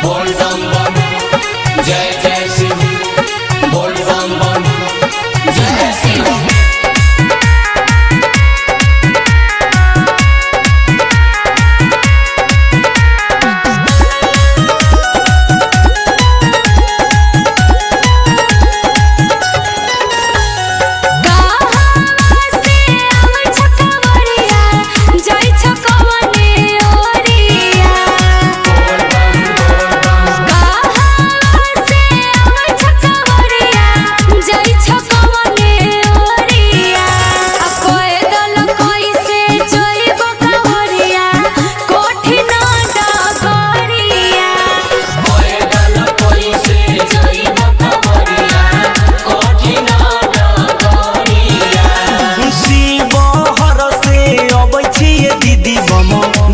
बोल बम बम जय जय शिव बोल बम बम जय शिव।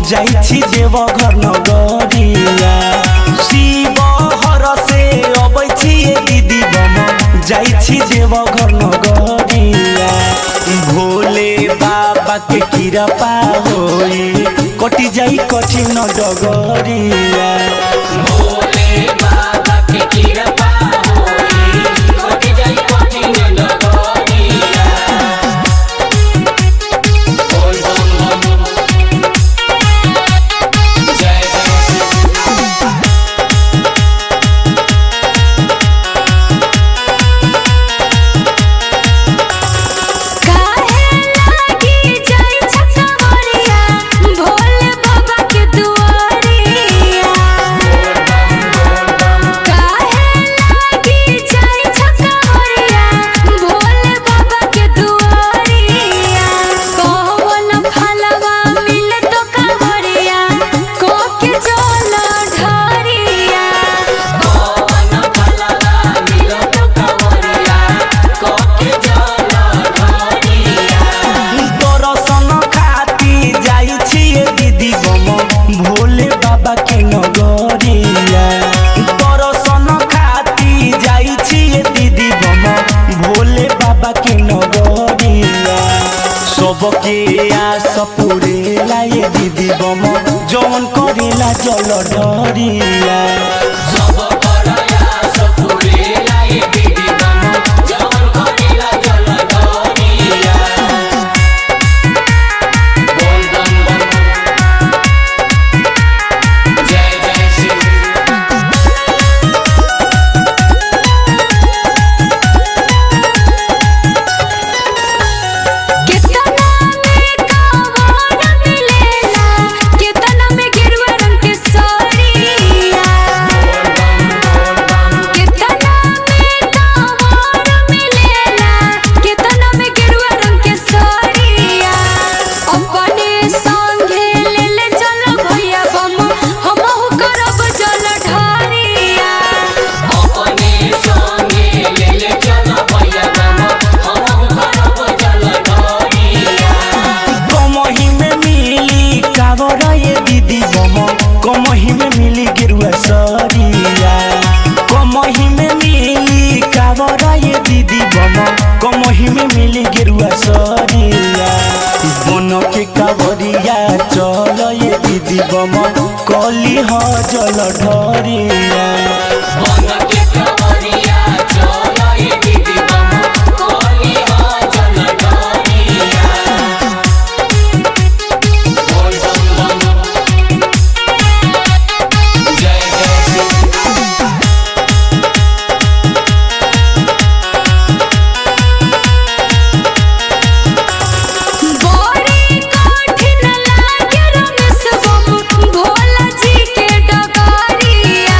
जाइछि देवघर नगरिया शिव हर से अबैछि दीदी बम जाइछि देवघर नगरिया भोले बाबा के कृपा होई कटि जाई कठिन डगरिया भोले बाबा के कृपा होई कटि जाई कठिन डगरिया। बोल बम बम जय जय शिव। भोले बाबा के नगरिया दर्शन खाती जाइछि दीदी बम भोले बाबा के नगरिया सबके आस पुरेला ये दीदी बम जौन करेला जल ढरिया सब आस पुरेला ये दीदी बम जौन करेला जल ढरिया। बोल बम बम जय जय शिव। कमही में मिली गिरुआ सरिया कमही में मिली कावरा ये दीदी बम कमही में मिली गिरुआ सरिया बन के कावरिया चल ये दीदी बम कली ह जल ढरिया बन के कावरिया चल ये दीदी बम कली ह जल ढरिया। बोल बम बम जय जय शिव। भोला जी के डगरिया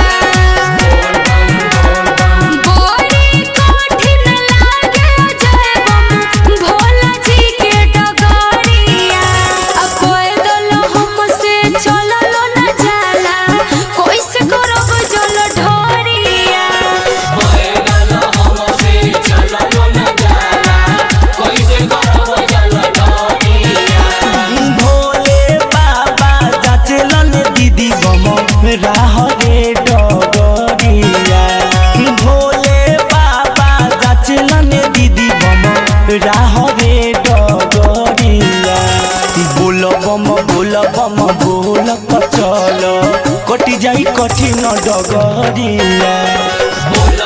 कटी जाई कठिन डगरिया। बोल